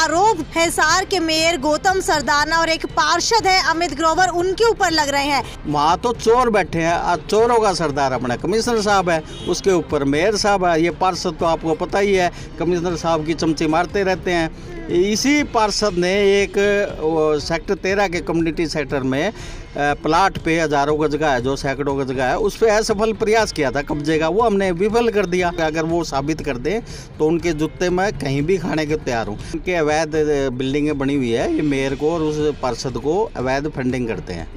आरोप हिसार के मेयर गौतम सरदाना और एक पार्षद है अमित ग्रोवर, उनके ऊपर लग रहे हैं। वहाँ तो चोर बैठे हैं, चोरों का सरदार अपना कमिश्नर साहब है, उसके ऊपर मेयर साहब है। ये पार्षद तो आपको पता ही है, कमिश्नर साहब की चमची मारते रहते हैं। इसी पार्षद ने एक सेक्टर 13 के कम्युनिटी सेक्टर में प्लाट पे हजारों गज का है, जो सैकड़ों गज का है, उस पर असफल प्रयास किया था कब्जे का, वो हमने विफल कर दिया। अगर वो साबित कर दें तो उनके जूते में कहीं भी खाने के तैयार हूँ। उनके अवैध बिल्डिंगें बनी हुई है, ये मेयर को और उस पार्षद को अवैध फंडिंग करते हैं।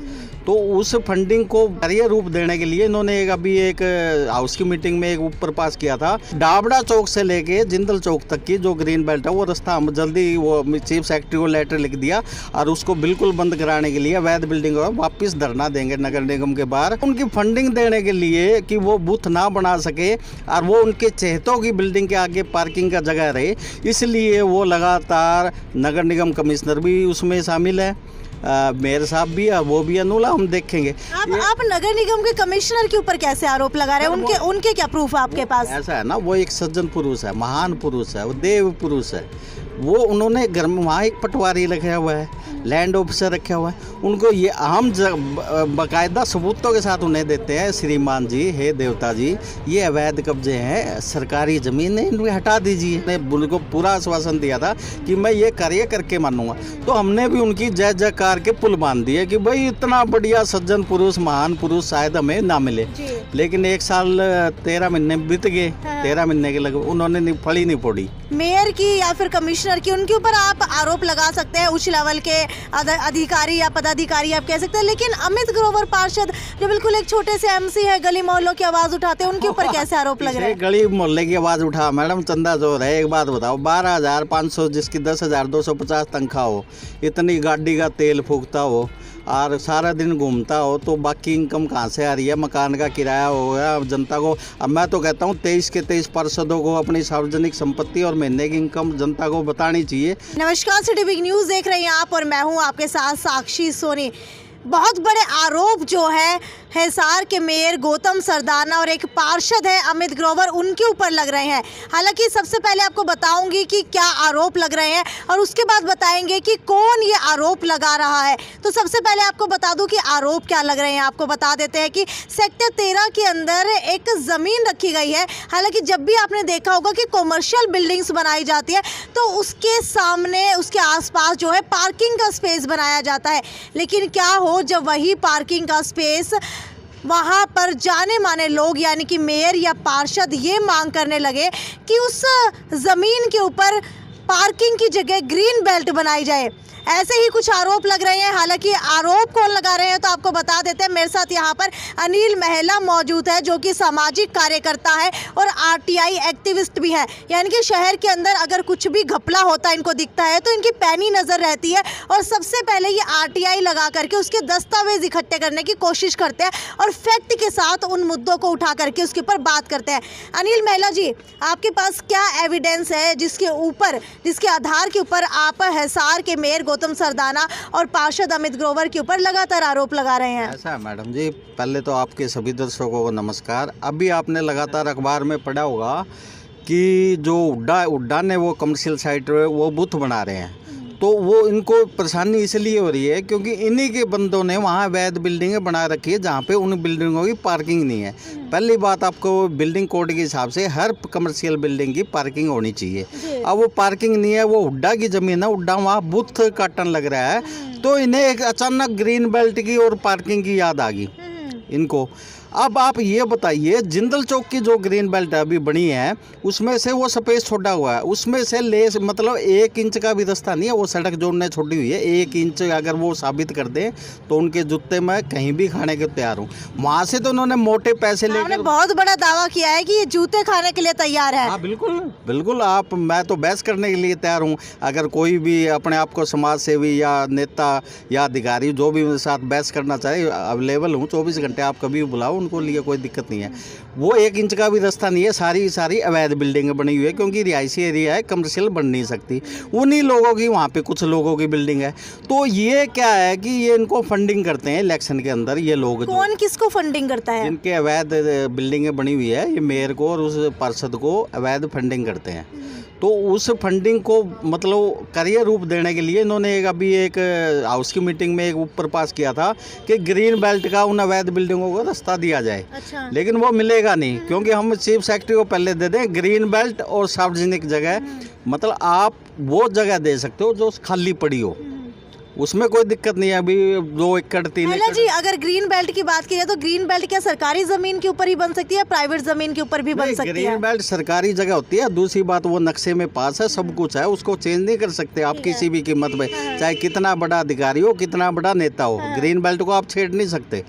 तो उस फंडिंग को कार्य रूप देने के लिए इन्होंने अभी एक हाउस की मीटिंग में एक ऊपर पास किया था, डाबड़ा चौक से लेके जिंदल चौक तक की जो ग्रीन बेल्ट है वो रास्ता हम जल्दी, वो चीफ सेक्रेटरी को लेटर लिख दिया और उसको बिल्कुल बंद कराने के लिए अवैध बिल्डिंग वापस धरना देंगे नगर निगम के बाहर। उनकी फंडिंग देने के लिए कि वो बूथ ना बना सके और वो उनके चहेतों की बिल्डिंग के आगे पार्किंग का जगह रहे, इसलिए वो लगातार नगर निगम कमिश्नर भी उसमें शामिल है, मेयर साहब भी है, वो भी अनुला हम देखेंगे। आप नगर निगम के कमिश्नर के ऊपर कैसे आरोप लगा रहे हैं? उनके क्या प्रूफ है आपके पास? ऐसा है ना, वो एक सज्जन पुरुष है, महान पुरुष है, वो देव पुरुष है। वो उन्होंने घर में वहाँ एक पटवारी रखा हुआ है, लैंड ऑफिसर रखा हुआ है, उनको ये हम बाकायदा सबूतों के साथ उन्हें देते हैं, श्रीमान जी, हे देवता जी, ये अवैध कब्जे हैं, सरकारी जमीन है, इनको हटा दीजिए। उनको पूरा आश्वासन दिया था कि मैं ये कार्य करके मानूंगा। तो हमने भी उनकी जय जयकार के पुल बांध दिए कि भाई इतना बढ़िया सज्जन पुरुष, महान पुरुष शायद हमें ना मिले। लेकिन 1 साल 13 महीने बीत गए, 13 महीने के लगभग उन्होंने फड़ी नहीं फोड़ी। मेयर की या फिर कमिश्नर की, उनके ऊपर आप आरोप लगा सकते हैं, उच्च लेवल के अधिकारी या पदाधिकारी आप कह सकते हैं, लेकिन अमित ग्रोवर पार्षद जो बिल्कुल एक छोटे से एमसी है, गली मोहल्लों की आवाज उठाते हैं, उनके ऊपर कैसे आरोप लग रहे हैं? गली मोहल्ले की आवाज उठा मैडम, चंदा जोर है। एक बात बताओ, 12,500 जिसकी 10,250 तनख्वाह हो, इतनी गाड़ी का तेल फूकता हो और सारा दिन घूमता हो, तो बाकी इनकम कहाँ से आ रही है? मकान का किराया हो गया जनता को। अब मैं तो कहता हूँ 23 के 23 पार्षदों को अपनी सार्वजनिक संपत्ति और महीने की इनकम जनता को बतानी चाहिए। नमस्कार, सिटी बिग न्यूज़ देख रहे हैं आप और मैं हूँ आपके साथ साक्षी सोनी। बहुत बड़े आरोप जो है हिसार के मेयर गौतम सरदाना और एक पार्षद है अमित ग्रोवर, उनके ऊपर लग रहे हैं। हालांकि सबसे पहले आपको बताऊंगी कि क्या आरोप लग रहे हैं और उसके बाद बताएंगे कि कौन ये आरोप लगा रहा है। तो सबसे पहले आपको बता दूं कि आरोप क्या लग रहे हैं। आपको बता देते हैं कि सेक्टर 13 के अंदर एक ज़मीन रखी गई है। हालांकि जब भी आपने देखा होगा कि कॉमर्शियल बिल्डिंग्स बनाई जाती है तो उसके सामने, उसके आसपास जो है पार्किंग का स्पेस बनाया जाता है। लेकिन क्या हो जब वही पार्किंग का स्पेस वहाँ पर जाने माने लोग यानी कि मेयर या पार्षद ये मांग करने लगे कि उस ज़मीन के ऊपर पार्किंग की जगह ग्रीन बेल्ट बनाई जाए, ऐसे ही कुछ आरोप लग रहे हैं। हालांकि आरोप कौन लगा रहे हैं तो आपको बता देते हैं। मेरे साथ यहाँ पर अनिल महिला मौजूद है जो कि सामाजिक कार्यकर्ता है और आरटीआई एक्टिविस्ट भी है। यानी कि शहर के अंदर अगर कुछ भी घपला होता है, इनको दिखता है, तो इनकी पैनी नज़र रहती है और सबसे पहले ये आरटीआई लगा करके उसके दस्तावेज इकट्ठे करने की कोशिश करते हैं और फैक्ट के साथ उन मुद्दों को उठा करके उसके ऊपर बात करते हैं। अनिल महिला जी, आपके पास क्या एविडेंस है जिसके आधार के ऊपर आप हिसार के मेयर गौतम सरदाना और पार्षद अमित ग्रोवर के ऊपर लगातार आरोप लगा रहे हैं? ऐसा है मैडम जी, पहले तो आपके सभी दर्शकों को नमस्कार। अभी आपने लगातार अखबार में पढ़ा होगा कि जो उड्डा ने वो कमर्शियल साइट वो बूथ बना रहे हैं, तो वो इनको परेशानी इसलिए हो रही है क्योंकि इन्हीं के बंदों ने वहाँ अवैध बिल्डिंगें बना रखी है जहाँ पे उन बिल्डिंगों की पार्किंग नहीं है। पहली बात, आपको बिल्डिंग कोड के हिसाब से हर कमर्शियल बिल्डिंग की पार्किंग होनी चाहिए। अब वो पार्किंग नहीं है, वो हुड्डा की ज़मीन है, हुड्डा वहाँ बूथ काटन लग रहा है, तो इन्हें एक अचानक ग्रीन बेल्ट की और पार्किंग की याद आ गई इनको। अब आप ये बताइए, जिंदल चौक की जो ग्रीन बेल्ट अभी बनी है उसमें से वो स्पेस छोड़ा हुआ है, उसमें से लेस मतलब 1 इंच का भी रास्ता नहीं है। वो सड़क जो उन्होंने छोड़ी हुई है 1 इंच, अगर वो साबित कर दें तो उनके जूते में कहीं भी खाने के तैयार हूँ। वहाँ से तो उन्होंने मोटे पैसे लेकर बहुत बड़ा दावा किया है कि ये जूते खाने के लिए तैयार है। हाँ बिल्कुल बिल्कुल, मैं तो बहस करने के लिए तैयार हूँ। अगर कोई भी अपने आप को समाज सेवी या नेता या अधिकारी जो भी मेरे साथ बहस करना चाहे, अवेलेबल हूँ 24 घंटे, आप कभी भी बुलाओ, उनको लिए कोई दिक्कत नहीं है। वो 1 इंच का भी रास्ता नहीं है, सारी अवैध बिल्डिंगें बनी हुई है क्योंकि रिहायशी एरिया है, कमर्शियल बन नहीं सकती। उन्हीं लोगों की वहाँ पे कुछ लोगों की बिल्डिंग है। तो ये क्या है कि ये इनको फंडिंग करते हैं इलेक्शन के अंदर। ये लोग कौन किसको फंडिंग करता है? जिनके अवैध बिल्डिंगें बनी हुई है, ये मेयर को और उस पार्षद को अवैध फंडिंग करते हैं। तो उस फंडिंग को मतलब करियर रूप देने के लिए इन्होंने अभी एक हाउस की मीटिंग में एक ऊपर पास किया था कि ग्रीन बेल्ट का उन अवैध बिल्डिंगों को रास्ता दिया जाए। अच्छा। लेकिन वो मिलेगा नहीं, क्योंकि हम चीफ सेक्रेटरी को पहले दे दें ग्रीन बेल्ट और सार्वजनिक जगह, मतलब आप वो जगह दे सकते हो जो खाली पड़ी हो, उसमें कोई दिक्कत नहीं है। अभी 2 एकड़ 3 महिला एकड़ जी, अगर ग्रीन बेल्ट की बात की जाए तो ग्रीन बेल्ट क्या सरकारी जमीन के ऊपर ही बन सकती है, प्राइवेट जमीन के ऊपर भी बन सकती है? ग्रीन बेल्ट सरकारी जगह होती है। दूसरी बात, वो नक्शे में पास है, सब कुछ है, उसको चेंज नहीं कर सकते आप किसी भी कीमत पे, चाहे कितना बड़ा अधिकारी हो, कितना बड़ा नेता हो, ग्रीन बेल्ट को आप छेड़ नहीं सकते।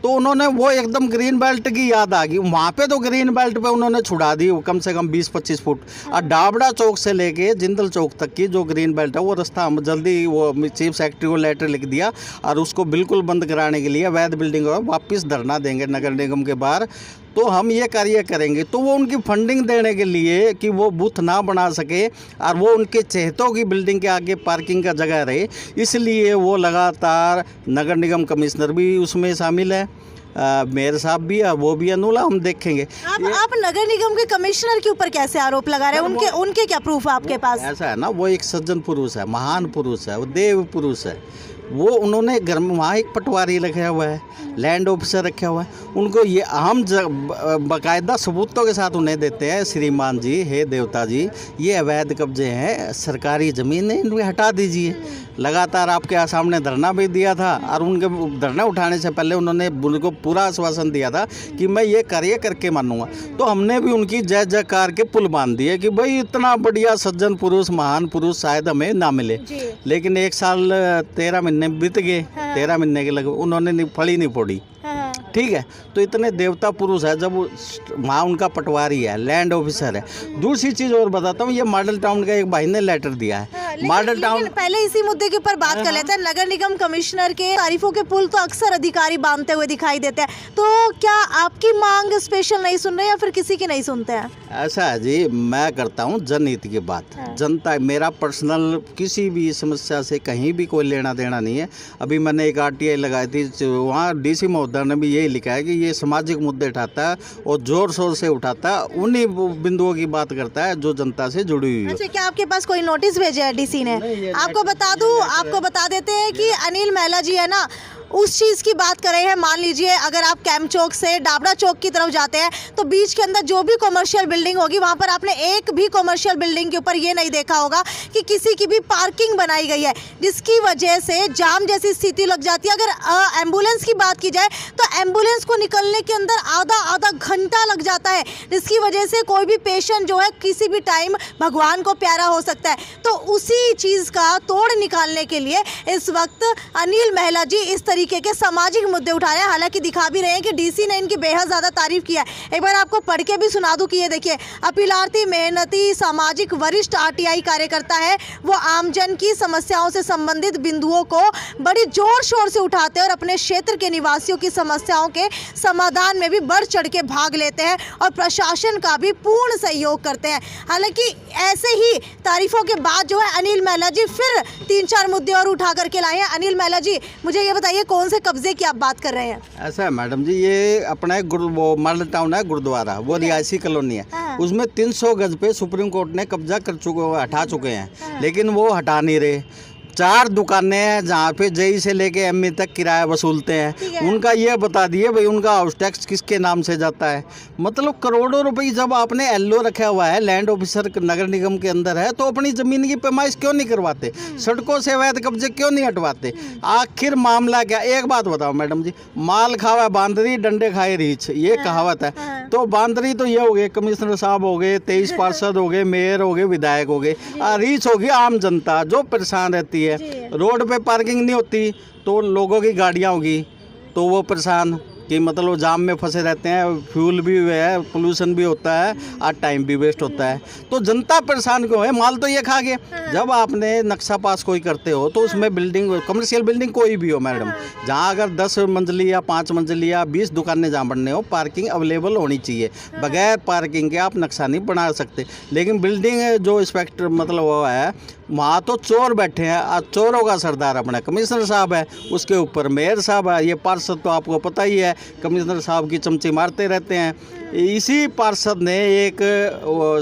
तो उन्होंने वो एकदम ग्रीन बेल्ट की याद आ गई, वहाँ पे तो ग्रीन बेल्ट पे उन्होंने छुड़ा दी कम से कम 20-25 फुट। और डाबड़ा चौक से लेके जिंदल चौक तक की जो ग्रीन बेल्ट है, वो रास्ता हम जल्दी वो चीफ सेक्रेटरी को लेटर लिख दिया और उसको बिल्कुल बंद कराने के लिए अवैध बिल्डिंग वापस धरना देंगे नगर निगम के बाहर। तो हम ये कार्य करेंगे। तो वो उनकी फंडिंग देने के लिए कि वो बूथ ना बना सके और वो उनके चहेतों की बिल्डिंग के आगे पार्किंग का जगह रहे, इसलिए वो लगातार नगर निगम कमिश्नर भी उसमें शामिल है, मेयर साहब भी है, वो भी अनुला, हम देखेंगे। आप नगर निगम के कमिश्नर के ऊपर कैसे आरोप लगा रहे हैं? उनके क्या प्रूफ है आपके पास? ऐसा है ना, वो एक सज्जन पुरुष है, महान पुरुष है, वो देव पुरुष है। वो उन्होंने घर में वहाँ एक पटवारी रखा हुआ है, लैंड ऑफिसर रखा हुआ है, उनको ये हम बाकायदा सबूतों के साथ उन्हें देते हैं, श्रीमान जी, हे देवता जी, ये अवैध कब्जे हैं, सरकारी ज़मीन है, इनको हटा दीजिए। लगातार आपके सामने धरना भी दिया था और उनके धरना उठाने से पहले उन्होंने उनको पूरा आश्वासन दिया था कि मैं ये कार्य करके मानूंगा। तो हमने भी उनकी जय जयकार के पुल बांध दिए कि भाई इतना बढ़िया सज्जन पुरुष, महान पुरुष शायद हमें ना मिले। लेकिन 1 साल 13 महीने बीत गए, 13 महीने के लगे उन्होंने फली नहीं फोड़ी। ठीक है, तो इतने देवता पुरुष है, जब वहाँ उनका पटवारी है, लैंड ऑफिसर है। दूसरी चीज़ और बताता हूँ, ये मॉडल टाउन का एक भाई ने लेटर दिया है। मॉडल टाउन, पहले इसी मुद्दे के ऊपर बात कर लेते हैं। नगर निगम कमिश्नर के तारीफों के पुल तो अक्सर अधिकारी बांधते हुए दिखाई देते हैं, तो क्या आपकी मांग स्पेशल नहीं सुन रहे या फिर किसी की नहीं सुनते हैं? ऐसा है जी, मैं करता हूँ जनहित की बात। जनता, मेरा पर्सनल किसी भी समस्या से कहीं भी कोई लेना देना नहीं है। अभी मैंने एक RTI लगाई थी, वहाँ DC महोदय ने भी यही लिखा है कि ये सामाजिक मुद्दे उठाता है और जोर शोर से उठाता है, उन्हीं बिंदुओं की बात करता है जो जनता से जुड़ी हुई है। अच्छा, क्या आपके पास कोई नोटिस भेजा है DC ने? आपको बता देते हैं कि अनिल महिला जी है ना, उस चीज़ की बात कर रहे हैं। मान लीजिए अगर आप कैंप चौक से डाबड़ा चौक की तरफ जाते हैं तो बीच के अंदर जो भी कमर्शियल बिल्डिंग होगी, वहाँ पर आपने एक भी कमर्शियल बिल्डिंग के ऊपर ये नहीं देखा होगा कि किसी की भी पार्किंग बनाई गई है, जिसकी वजह से जाम जैसी स्थिति लग जाती है। अगर एम्बुलेंस की बात की जाए तो एम्बुलेंस को निकलने के अंदर आधा घंटा लग जाता है, जिसकी वजह से कोई भी पेशेंट जो है किसी भी टाइम भगवान को प्यारा हो सकता है। तो उसी चीज़ का तोड़ निकालने के लिए इस वक्त अनिल महिला जी इस तरीके के सामाजिक मुद्दे उठा रहे हैं। हालांकि दिखा भी रहे हैं कि DC ने इनकी बेहद ज़्यादा तारीफ किया है। एक बार आपको पढ़ के भी सुना दूं कि ये देखिए, अपीलार्थी मेहनती सामाजिक वरिष्ठ RTI कार्यकर्ता है, वो आमजन की समस्याओं से संबंधित बिंदुओं को बड़ी जोर शोर से उठाते हैं और अपने क्षेत्र के निवासियों की समस्याओं के समाधान में भी बढ़ चढ़ के भाग लेते हैं और प्रशासन का भी पूर्ण सहयोग करते हैं। हालांकि ऐसे ही तारीफों के बाद जो है अनिल महिला जी फिर 3-4 मुद्दे और उठा करके लाए हैं। अनिल महिला जी, मुझे ये बताइए, कौन से कब्जे की आप बात कर रहे हैं? ऐसा है मैडम जी, ये अपना वो मॉडल टाउन है, गुरुद्वारा, वो रिहायशी कॉलोनी है, उसमें 300 गज पे सुप्रीम कोर्ट ने कब्जा हटा चुके हैं, लेकिन वो हटा नहीं रहे। 4 दुकानें हैं जहाँ पे JE से लेके ME तक किराया वसूलते हैं। उनका ये बता दिए भाई उनका हाउस टैक्स किसके नाम से जाता है। मतलब करोड़ों रुपए जब आपने LO रखा हुआ है, लैंड ऑफिसर नगर निगम के अंदर है, तो अपनी ज़मीन की पैमाइश क्यों नहीं करवाते? सड़कों से अवैध कब्जे क्यों नहीं हटवाते? आखिर मामला क्या? एक बात बताओ मैडम जी, माल खावा बांदरी, डंडे खाए रीछ, ये कहावत है। तो बांदरी तो ये हो गए कमिश्नर साहब हो गए, 23 पार्षद हो गए, मेयर हो गए, विधायक हो गए, रीछ होगी आम जनता जो परेशान रहती है। रोड पे पार्किंग नहीं होती तो लोगों की गाड़ियाँ होगी तो वो परेशान कि मतलब जाम में फंसे रहते हैं, फ्यूल भी है, पोल्यूशन भी होता है और टाइम भी वेस्ट होता है। तो जनता परेशान क्यों है? माल तो ये खा गए। जब आपने नक्शा पास कोई करते हो तो उसमें बिल्डिंग, कमर्शियल बिल्डिंग कोई भी हो मैडम, जहाँ अगर 10 मंजिली या 5 मंजिली या 20 दुकानें जहाँ बनने हो, पार्किंग अवेलेबल होनी चाहिए। बगैर पार्किंग के आप नक्शा नहीं बना सकते। लेकिन बिल्डिंग जो इंस्पेक्टर मतलब वो है, वहाँ तो चोर बैठे हैं, आज चोरों का सरदार अपना कमिश्नर साहब है, उसके ऊपर मेयर साहब है। ये पार्षद तो आपको पता ही है, कमिश्नर साहब की चमची मारते रहते हैं। इसी पार्षद ने एक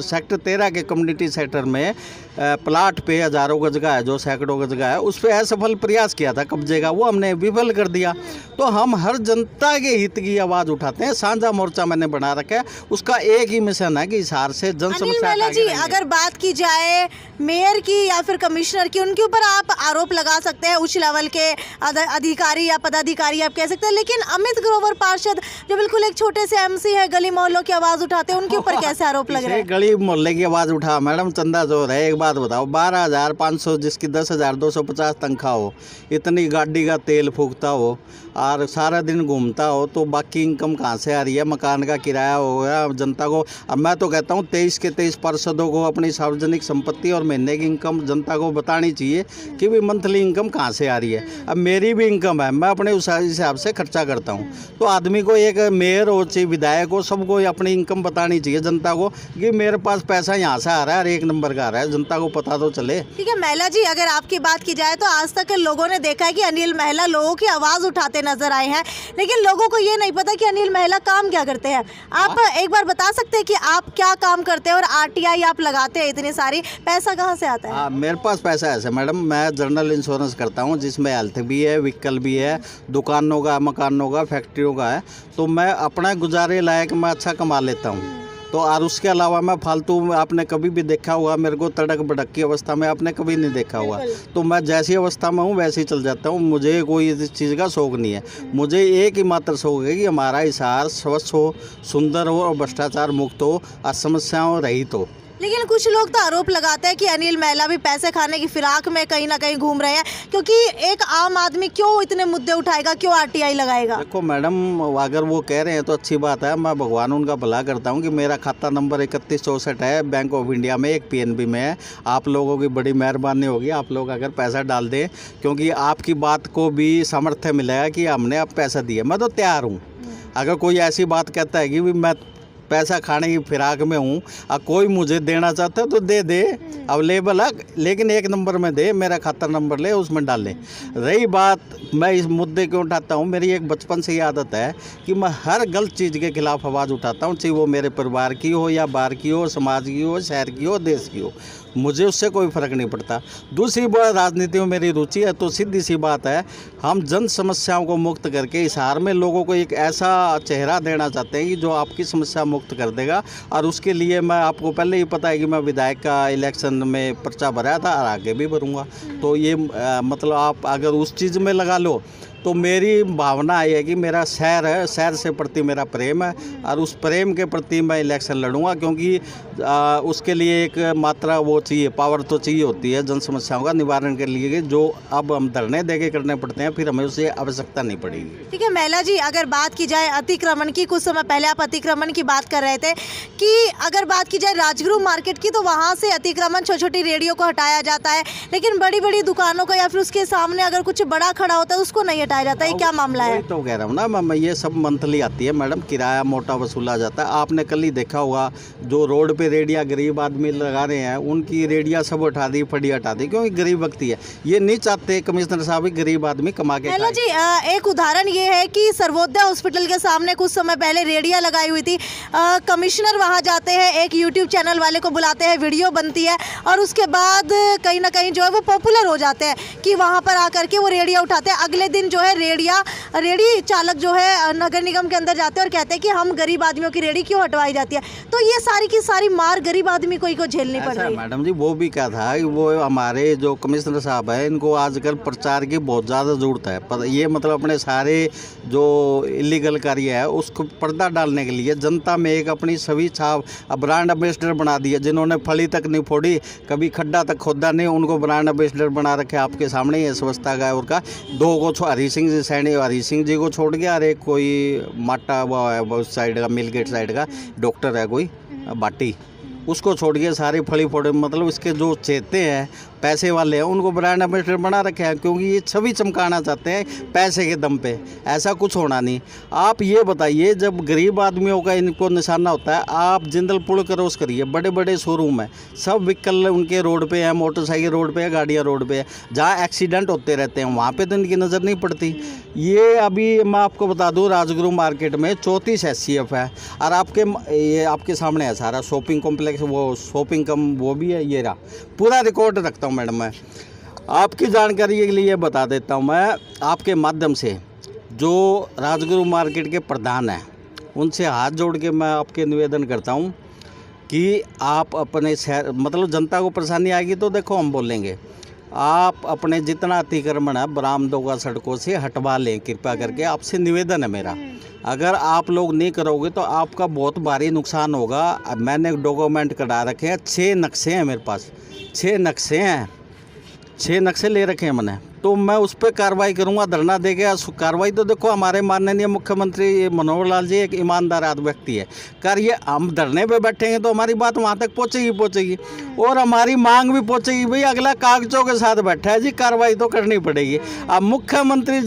सेक्टर 13 के कम्युनिटी सेक्टर में प्लाट पे हज़ारों गज का है, जो सैकड़ों गज का है, उस पर असफल प्रयास किया था कब्जे का, वो हमने विफल कर दिया। तो हम हर जनता के हित की आवाज़ उठाते हैं। साझा मोर्चा मैंने बना रखा है, उसका एक ही मिशन है कि हिसार से जन समस्या। जी, अगर बात की जाए मेयर की या फिर कमिश्नर की, उनके ऊपर आप आरोप लगा सकते हैं, उच्च लेवल के अधिकारी या पदाधिकारी आप कह सकते हैं, लेकिन अमित ग्रोवर पार्षद जो बिल्कुल एक छोटे से एमसी है, गली मोहल्लों की आवाज़ उठाते हैं, उनके ऊपर कैसे आरोप लग रहे हैं? गली मोहल्ले की आवाज़ उठा मैडम, चंदा जोर है। एक बात बताओ, 12,500 जिसकी 10,250 तनख्वाह हो, इतनी गाड़ी का तेल फूकता हो और सारा दिन घूमता हो, तो बाकी इनकम कहाँ से आ रही है? मकान का किराया हो गया जनता को। अब मैं तो कहता हूँ 23 के 23 पार्षदों को अपनी सार्वजनिक संपत्ति और महीने की इनकम जनता को बतानी चाहिए कि भी मंथली इनकम कहाँ से आ रही है। अब मेरी भी इनकम है, मैं अपने उस हिसाब से खर्चा करता हूँ। तो आदमी को, एक मेयर हो चाहे विधायक हो, सबको अपनी इनकम बतानी चाहिए जनता को कि मेरे पास पैसा यहाँ से आ रहा है और एक नंबर का आ रहा है, जनता को पता तो चले। ठीक है महिला जी, अगर आपकी बात की जाए तो आज तक लोगों ने देखा है कि अनिल महिला लोगों की आवाज़ उठाते नजर आए हैं, लेकिन लोगों को ये नहीं पता कि अनिल महिला काम क्या करते हैं। आप एक बार बता सकते हैं कि आप क्या काम करते हैं और आरटीआई आप लगाते हैं इतनी सारी, पैसा कहाँ से आता है? हाँ, मेरे पास पैसा ऐसे मैडम, मैं जनरल इंश्योरेंस करता हूँ, जिसमें हेल्थ भी है, व्हीकल भी है, दुकानों का, मकानों का, फैक्ट्रियों का है। तो मैं अपना गुजारे लायक मैं अच्छा कमा लेता हूँ। तो और उसके अलावा मैं फालतू, आपने कभी भी देखा हुआ मेरे को तड़क भड़क की अवस्था में आपने कभी नहीं देखा हुआ। तो मैं जैसी अवस्था में हूँ वैसे ही चल जाता हूँ। मुझे कोई इस चीज़ का शौक़ नहीं है। मुझे एक ही मात्र शौक़ है कि हमारा हिसार स्वच्छ हो, सुंदर हो और भ्रष्टाचार मुक्त हो और समस्याओं रहित हो। लेकिन कुछ लोग तो आरोप लगाते हैं कि अनिल महिला भी पैसे खाने की फिराक में कहीं ना कहीं घूम रहे हैं, क्योंकि एक आम आदमी क्यों इतने मुद्दे उठाएगा, क्यों आरटीआई लगाएगा? देखो मैडम, अगर वो कह रहे हैं तो अच्छी बात है, मैं भगवान उनका भला करता हूँ कि मेरा खाता नंबर 3164 है, बैंक ऑफ इंडिया में, एक पीएनबी में है। आप लोगों की बड़ी मेहरबानी होगी, आप लोग अगर पैसा डाल दें, क्योंकि आपकी बात को भी सामर्थ्य मिलेगा कि हमने अब पैसा दिया। मैं तो तैयार हूँ। अगर कोई ऐसी बात कहता है कि भी मैं पैसा खाने की फिराक में हूँ और कोई मुझे देना चाहता है तो दे अवेलेबल है, लेकिन एक नंबर में दे, मेरा खाता नंबर ले, उसमें डालें। रही बात, मैं इस मुद्दे क्यों उठाता हूँ, मेरी एक बचपन से ही आदत है कि मैं हर गलत चीज़ के खिलाफ आवाज़ उठाता हूँ, चाहे वो मेरे परिवार की हो या बाहर की हो, समाज की हो, शहर की हो, देश की हो, मुझे उससे कोई फ़र्क नहीं पड़ता। दूसरी बात, राजनीति में मेरी रुचि है, तो सीधी सी बात है, हम जन समस्याओं को मुक्त करके हिसार में लोगों को एक ऐसा चेहरा देना चाहते हैं कि जो आपकी समस्या मुक्त कर देगा। और उसके लिए मैं, आपको पहले ही पता है कि मैं विधायक का इलेक्शन में पर्चा भराया था और आगे भी भरूंगा। तो ये मतलब आप अगर उस चीज़ में लगा लो, तो मेरी भावना ये है कि मेरा शहर है, शहर से प्रति मेरा प्रेम है और उस प्रेम के प्रति मैं इलेक्शन लड़ूंगा, क्योंकि उसके लिए एक मात्रा वो चाहिए, पावर तो चाहिए होती है जन समस्याओं का निवारण के लिए, जो अब हम धरने देके करने पड़ते हैं, फिर हमें उससे आवश्यकता नहीं पड़ेगी। ठीक है महिला जी, अगर बात की जाए अतिक्रमण की, कुछ समय पहले आप अतिक्रमण की बात कर रहे थे कि अगर बात की जाए राजगुरु मार्केट की, तो वहाँ से अतिक्रमण छोटी छोटी रेडियो को हटाया जाता है, लेकिन बड़ी बड़ी दुकानों का या फिर उसके सामने अगर कुछ बड़ा खड़ा होता है उसको नहीं हटाया जाता है, क्या मामला है? तो कह रहा हूँ ना मैं, ये सब मंथली आती है मैडम, किराया मोटा वसूला जाता है। आपने कल ही देखा होगा, जो रोड पे रेडिया गरीब आदमी लगा रहे हैं, उनकी रेडिया सब उठा दी, फड़ी हटा दी, क्योंकि गरीब व्यक्ति है। ये नहीं चाहते कमिश्नर साहब ही गरीब आदमी कमा के खाए। जी, एक उदाहरण ये है कि सर्वोदय हॉस्पिटल के सामने कुछ समय पहले रेडिया लगाई हुई थी। कमिश्नर वहाँ जाते हैं, एक यूट्यूब चैनल वाले को बुलाते हैं, वीडियो बनती है और उसके बाद कहीं ना कहीं जो है वो पॉपुलर हो जाते हैं कि वहाँ पर आकर के वो रेडिया उठाते हैं। अगले दिन जो है रेडी चालक जो है नगर निगम के अंदर जाते हैं और कहते हैं कि हम गरीब आदमियों की रेडी क्यों हटवाई जाती है। तो ये सारी की सारी मार गरीब आदमी को ही को झेलनी पड़ रही है। मैडम जी, वो भी क्या था कि वो हमारे जो कमिश्नर साहब है, इनको आजकल प्रचार की बहुत ज़्यादा ज़रूरत है। पर ये मतलब अपने सारे जो इलीगल कार्य है उसको पर्दा डालने के लिए जनता में एक अपनी छवि छाप ब्रांड एम्बेसडर बना दिया। जिन्होंने फली तक नहीं फोड़ी, कभी खड्डा तक खोदा नहीं, उनको ब्रांड एम्बेसडर बना रखे। आपके सामने ये स्वच्छता का उनका दो को हरी सिंह जी, सैनी हरी सिंह जी को छोड़ गया और एक कोई माटा वो है उस साइड का, मिलगेट साइड का डॉक्टर है कोई बाटी, उसको छोड़ के सारे फली फोड़े। मतलब इसके जो चेते हैं पैसे वाले हैं उनको ब्रांड एम्बेसडर बना रखे हैं, क्योंकि ये छवि चमकाना चाहते हैं पैसे के दम पे। ऐसा कुछ होना नहीं। आप ये बताइए, जब गरीब आदमियों का इनको निशाना होता है, आप जिंदल पुल क्रॉस करिए, बड़े बड़े शोरूम है, सब व्हीकल उनके रोड पे है, मोटरसाइकिल रोड पे है, गाड़ियाँ रोड पे है, जहाँ एक्सीडेंट होते रहते हैं वहाँ पे तो इनकी नज़र नहीं पड़ती। ये अभी मैं आपको बता दूँ, राजगुरु मार्केट में 34 SCF है, और ये आपके सामने है सारा शॉपिंग कॉम्प्लेक्स, वो शॉपिंग कम वो भी है। ये रहा, पूरा रिकॉर्ड रखता हूँ मैडम। मैं आपकी जानकारी के लिए बता देता हूँ, मैं आपके माध्यम से जो राजगुरु मार्केट के प्रधान हैं उनसे हाथ जोड़ के मैं आपके निवेदन करता हूँ कि आप अपने शहर, मतलब जनता को परेशानी आएगी तो देखो हम बोलेंगे, आप अपने जितना अतिक्रमण है बरामदों सड़कों से हटवा लें कृपया करके, आपसे निवेदन है मेरा। अगर आप लोग नहीं करोगे तो आपका बहुत भारी नुकसान होगा। मैंने डॉक्यूमेंट करा रखे हैं, 6 नक्शे हैं मेरे पास, 6 नक्शे हैं, 6 नक्शे ले रखे हैं मैंने, तो मैं उस पर कार्रवाई करूंगा, धरना देके कार्रवाई। तो देखो, हमारे माननीय मुख्यमंत्री मनोहर लाल जी एक ईमानदार व्यक्ति है, कर ये हम धरने पे बैठेंगे तो हमारी बात वहाँ तक पहुँचेगी और हमारी मांग भी पहुँचेगी। भाई अगला कागजों के साथ बैठा है जी, कार्रवाई तो करनी पड़ेगी। अब मुख्यमंत्री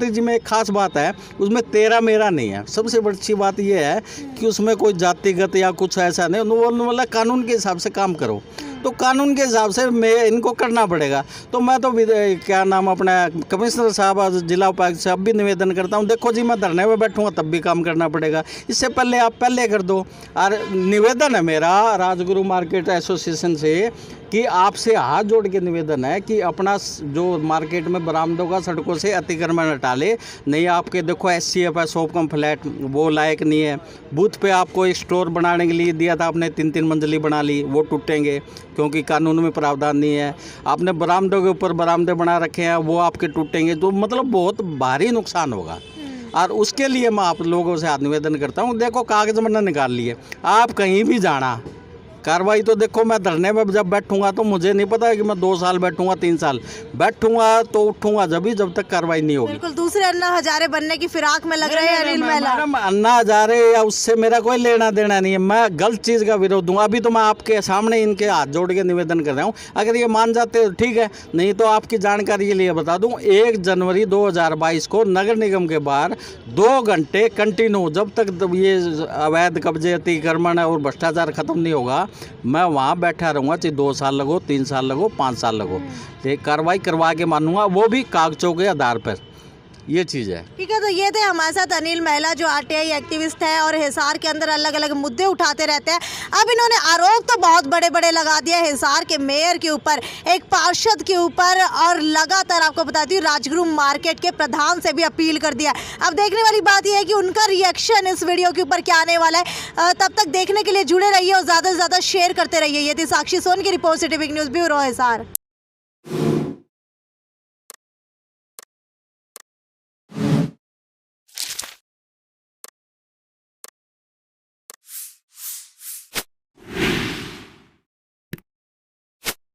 जी में एक खास बात है, उसमें तेरा मेरा नहीं है। सबसे बड़ी अच्छी बात यह है कि उसमें कोई जातिगत या कुछ ऐसा नहीं, मतलब कानून के हिसाब से काम करो, तो कानून के हिसाब से मैं इनको करना पड़ेगा। तो मैं तो क्या नाम अपना कमिश्नर साहब, जिला उपायुक्त साहब भी निवेदन करता हूँ, देखो जी मैं धरने में बैठूंगा तब भी काम करना पड़ेगा, इससे पहले आप पहले कर दो। और निवेदन है मेरा राजगुरु मार्केट एसोसिएशन से कि आपसे हाथ जोड़ के निवेदन है कि अपना जो मार्केट में बरामदों का सड़कों से अतिक्रमण हटा ले। नहीं आपके देखो SCF है, शॉप कम फ्लैट, वो लायक नहीं है। बूथ पे आपको एक स्टोर बनाने के लिए दिया था, आपने 3-3 मंजिली बना ली, वो टूटेंगे क्योंकि कानून में प्रावधान नहीं है। आपने बरामदों के ऊपर बरामदे बना रखे हैं, वो आपके टूटेंगे, तो मतलब बहुत भारी नुकसान होगा। और उसके लिए मैं आप लोगों से हाथ निवेदन करता हूँ, देखो कागज मैंने निकाल लिए, आप कहीं भी जाना कार्रवाई तो देखो, मैं धरने में जब बैठूंगा तो मुझे नहीं पता है कि मैं 2 साल बैठूंगा, 3 साल बैठूंगा, तो उठूंगा जब तक कार्रवाई नहीं होगी। बिल्कुल दूसरे अन्ना हजारे बनने की फिराक में लग रहे हैं अनिल महिला। मैडम अन्ना हजारे या उससे मेरा कोई लेना देना नहीं है, मैं गलत चीज़ का विरोध दूंगा। अभी तो मैं आपके सामने इनके हाथ जोड़ के निवेदन कर रहा हूँ, अगर ये मान जाते तो ठीक है, नहीं तो आपकी जानकारी के लिए बता दूँ, 1 जनवरी 2022 को नगर निगम के बाहर 2 घंटे कंटिन्यू, जब तक ये अवैध कब्जे, अतिक्रमण और भ्रष्टाचार खत्म नहीं होगा, मैं वहाँ बैठा रहूँगा, चाहे 2 साल लगो, 3 साल लगो, 5 साल लगो, लेकिन कार्रवाई करवा के मानूंगा, वो भी कागजों के आधार पर। ये चीज़ है। ठीक है, तो ये थे हमारे साथ अनिल महिला जो RTI एक्टिविस्ट है और हिसार के अंदर अलग अलग मुद्दे उठाते रहते हैं। अब इन्होंने आरोप तो बहुत बड़े बड़े लगा दिया हिसार के मेयर के ऊपर, एक पार्षद के ऊपर, और लगातार आपको बताती हूँ राजगुरु मार्केट के प्रधान से भी अपील कर दिया। अब देखने वाली बात यह है कि उनका रिएक्शन इस वीडियो के ऊपर क्या आने वाला है। तब तक देखने के लिए जुड़े रहिए और ज़्यादा से ज़्यादा शेयर करते रहिए। ये थी साक्षी सोनी की report, city big news bureau Hisar.